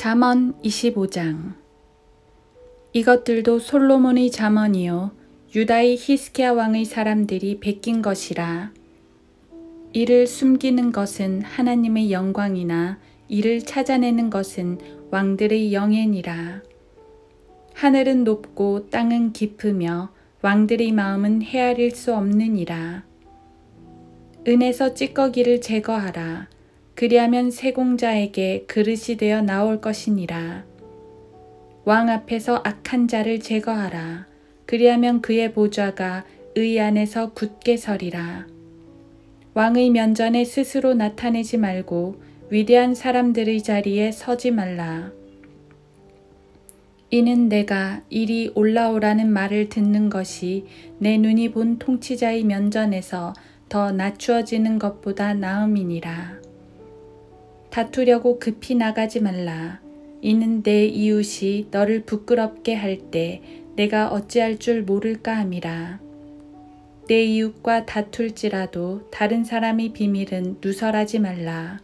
잠언 25장. 이것들도 솔로몬의 잠언이요 유다의 히스기야 왕의 사람들이 베낀 것이라. 이를 숨기는 것은 하나님의 영광이나 이를 찾아내는 것은 왕들의 영예니라. 하늘은 높고 땅은 깊으며 왕들의 마음은 헤아릴 수 없느니라. 은에서 찌꺼기를 제거하라. 그리하면 세공자에게 그릇이 되어 나올 것이니라. 왕 앞에서 악한 자를 제거하라. 그리하면 그의 보좌가 의 안에서 굳게 서리라. 왕의 면전에 스스로 나타내지 말고 위대한 사람들의 자리에 서지 말라. 이는 내가 이리 올라오라는 말을 듣는 것이 내 눈이 본 통치자의 면전에서 더 낮추어지는 것보다 나음이니라. 다투려고 급히 나가지 말라. 이는 내 이웃이 너를 부끄럽게 할 때 내가 어찌할 줄 모를까 함이라. 내 이웃과 다툴지라도 다른 사람의 비밀은 누설하지 말라.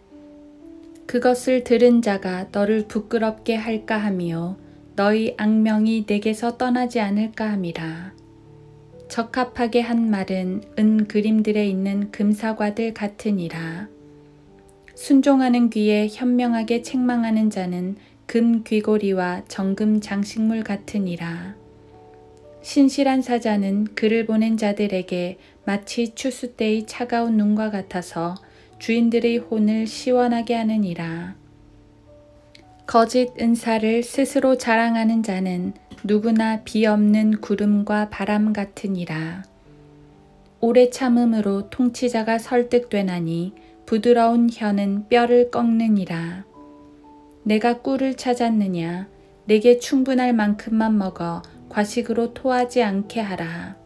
그것을 들은 자가 너를 부끄럽게 할까 하며 너의 악명이 내게서 떠나지 않을까 함이라. 적합하게 한 말은 은 그림들에 있는 금사과들 같으니라. 순종하는 귀에 현명하게 책망하는 자는 금 귀고리와 정금 장식물 같으니라. 신실한 사자는 그를 보낸 자들에게 마치 추수 때의 차가운 눈과 같아서 주인들의 혼을 시원하게 하느니라. 거짓 은사를 스스로 자랑하는 자는 누구나 비 없는 구름과 바람 같으니라. 오래 참음으로 통치자가 설득되나니 부드러운 혀는 뼈를 꺾느니라. 내가 꿀을 찾았느냐? 내게 충분할 만큼만 먹어 과식으로 토하지 않게 하라.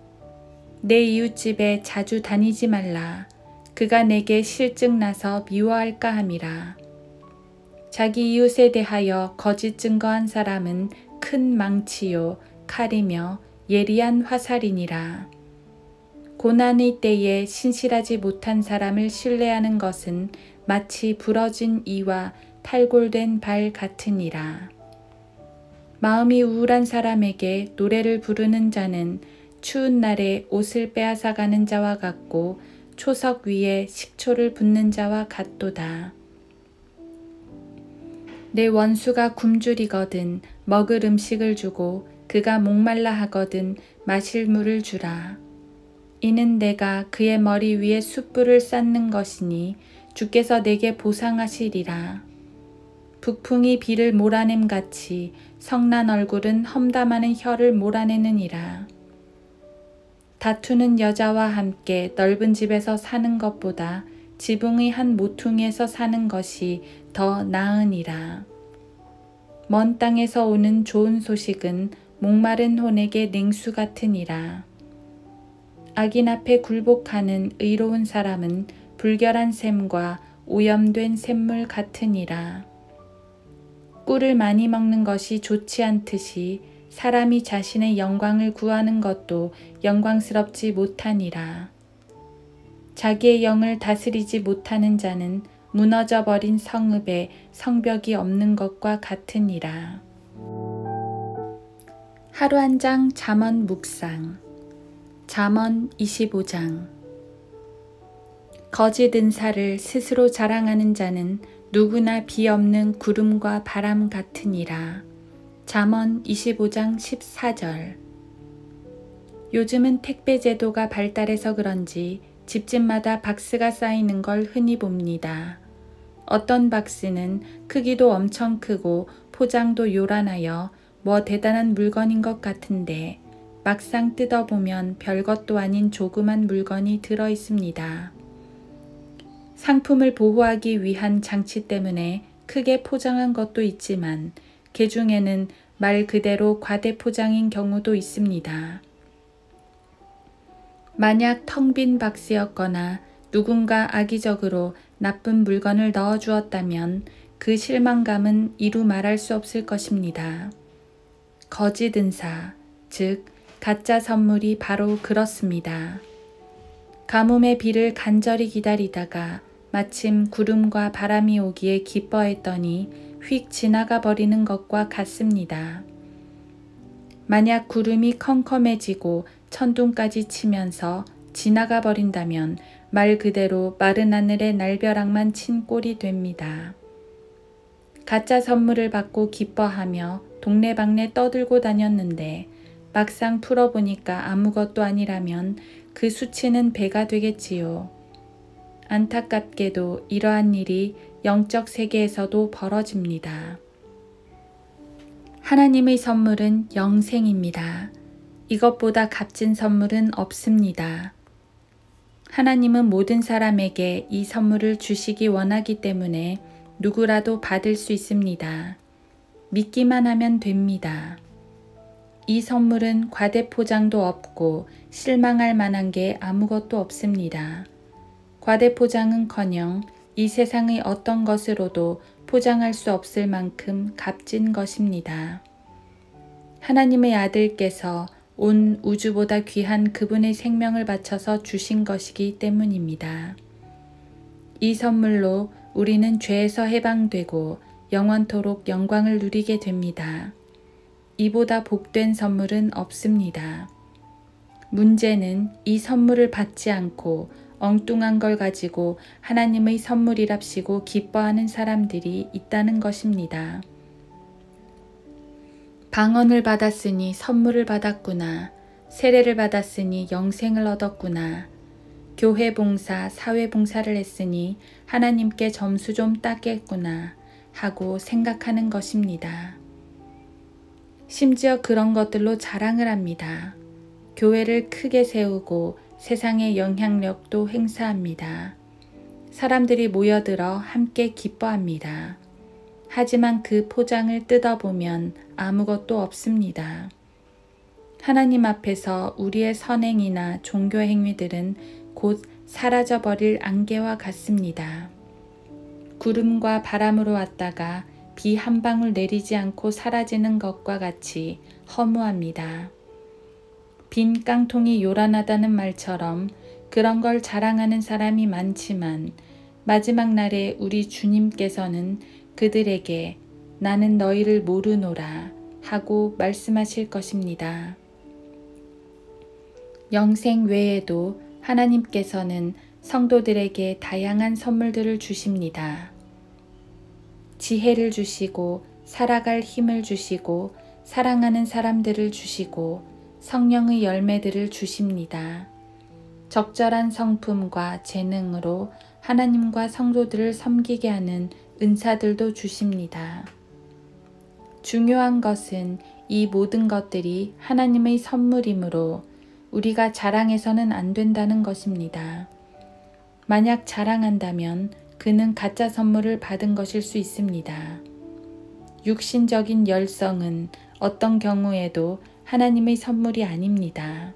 내 이웃집에 자주 다니지 말라. 그가 내게 실증 나서 미워할까 함이라. 자기 이웃에 대하여 거짓 증거한 사람은 큰 망치요 칼이며 예리한 화살이니라. 고난의 때에 신실하지 못한 사람을 신뢰하는 것은 마치 부러진 이와 탈골된 발 같으니라. 마음이 우울한 사람에게 노래를 부르는 자는 추운 날에 옷을 빼앗아가는 자와 같고 초석 위에 식초를 붓는 자와 같도다. 내 원수가 굶주리거든 먹을 음식을 주고 그가 목말라 하거든 마실 물을 주라. 이는 내가 그의 머리 위에 숯불을 쌓는 것이니 주께서 내게 보상하시리라. 북풍이 비를 몰아냄 같이 성난 얼굴은 험담하는 혀를 몰아내느니라. 다투는 여자와 함께 넓은 집에서 사는 것보다 지붕의 한 모퉁이에서 사는 것이 더 나으니라. 먼 땅에서 오는 좋은 소식은 목마른 혼에게 냉수 같으니라. 악인 앞에 굴복하는 의로운 사람은 불결한 샘과 오염된 샘물 같으니라. 꿀을 많이 먹는 것이 좋지 않듯이 사람이 자신의 영광을 구하는 것도 영광스럽지 못하니라. 자기의 영을 다스리지 못하는 자는 무너져 버린 성읍에 성벽이 없는 것과 같으니라. 하루 한 장 잠언 묵상. 잠언 25장. 거짓 은사를 스스로 자랑하는 자는 누구나 비 없는 구름과 바람 같으니라. 잠언 25장 14절. 요즘은 택배 제도가 발달해서 그런지 집집마다 박스가 쌓이는 걸 흔히 봅니다. 어떤 박스는 크기도 엄청 크고 포장도 요란하여 뭐 대단한 물건인 것 같은데 막상 뜯어보면 별것도 아닌 조그만 물건이 들어 있습니다. 상품을 보호하기 위한 장치 때문에 크게 포장한 것도 있지만 그 중에는 말 그대로 과대 포장인 경우도 있습니다. 만약 텅 빈 박스였거나 누군가 악의적으로 나쁜 물건을 넣어 주었다면 그 실망감은 이루 말할 수 없을 것입니다. 거짓 은사, 즉 가짜 선물이 바로 그렇습니다. 가뭄의 비를 간절히 기다리다가 마침 구름과 바람이 오기에 기뻐했더니 휙 지나가 버리는 것과 같습니다. 만약 구름이 컴컴해지고 천둥까지 치면서 지나가 버린다면 말 그대로 마른 하늘에 날벼락만 친 꼴이 됩니다. 가짜 선물을 받고 기뻐하며 동네방네 떠들고 다녔는데 막상 풀어보니까 아무것도 아니라면 그 수치는 배가 되겠지요. 안타깝게도 이러한 일이 영적 세계에서도 벌어집니다. 하나님의 선물은 영생입니다. 이것보다 값진 선물은 없습니다. 하나님은 모든 사람에게 이 선물을 주시기 원하기 때문에 누구라도 받을 수 있습니다. 믿기만 하면 됩니다. 이 선물은 과대포장도 없고 실망할 만한 게 아무것도 없습니다. 과대포장은커녕 이 세상의 어떤 것으로도 포장할 수 없을 만큼 값진 것입니다. 하나님의 아들께서 온 우주보다 귀한 그분의 생명을 바쳐서 주신 것이기 때문입니다. 이 선물로 우리는 죄에서 해방되고 영원토록 영광을 누리게 됩니다. 이보다 복된 선물은 없습니다. 문제는 이 선물을 받지 않고 엉뚱한 걸 가지고 하나님의 선물이랍시고 기뻐하는 사람들이 있다는 것입니다. 방언을 받았으니 선물을 받았구나. 세례를 받았으니 영생을 얻었구나. 교회 봉사, 사회 봉사를 했으니 하나님께 점수 좀 따겠구나 하고 생각하는 것입니다. 심지어 그런 것들로 자랑을 합니다. 교회를 크게 세우고 세상의 영향력도 행사합니다. 사람들이 모여들어 함께 기뻐합니다. 하지만 그 포장을 뜯어보면 아무것도 없습니다. 하나님 앞에서 우리의 선행이나 종교 행위들은 곧 사라져버릴 안개와 같습니다. 구름과 바람으로 왔다가 비 한 방울 내리지 않고 사라지는 것과 같이 허무합니다. 빈 깡통이 요란하다는 말처럼 그런 걸 자랑하는 사람이 많지만 마지막 날에 우리 주님께서는 그들에게 나는 너희를 모르노라 하고 말씀하실 것입니다. 영생 외에도 하나님께서는 성도들에게 다양한 선물들을 주십니다. 지혜를 주시고 살아갈 힘을 주시고 사랑하는 사람들을 주시고 성령의 열매들을 주십니다. 적절한 성품과 재능으로 하나님과 성도들을 섬기게 하는 은사들도 주십니다. 중요한 것은 이 모든 것들이 하나님의 선물이므로 우리가 자랑해서는 안 된다는 것입니다. 만약 자랑한다면 그는 가짜 선물을 받은 것일 수 있습니다. 육신적인 열성은 어떤 경우에도 하나님의 선물이 아닙니다.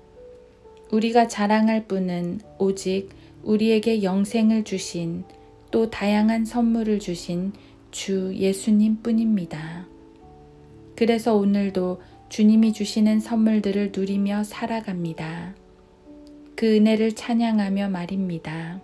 우리가 자랑할 분은 오직 우리에게 영생을 주신 또 다양한 선물을 주신 주 예수님 뿐입니다. 그래서 오늘도 주님이 주시는 선물들을 누리며 살아갑니다. 그 은혜를 찬양하며 말입니다.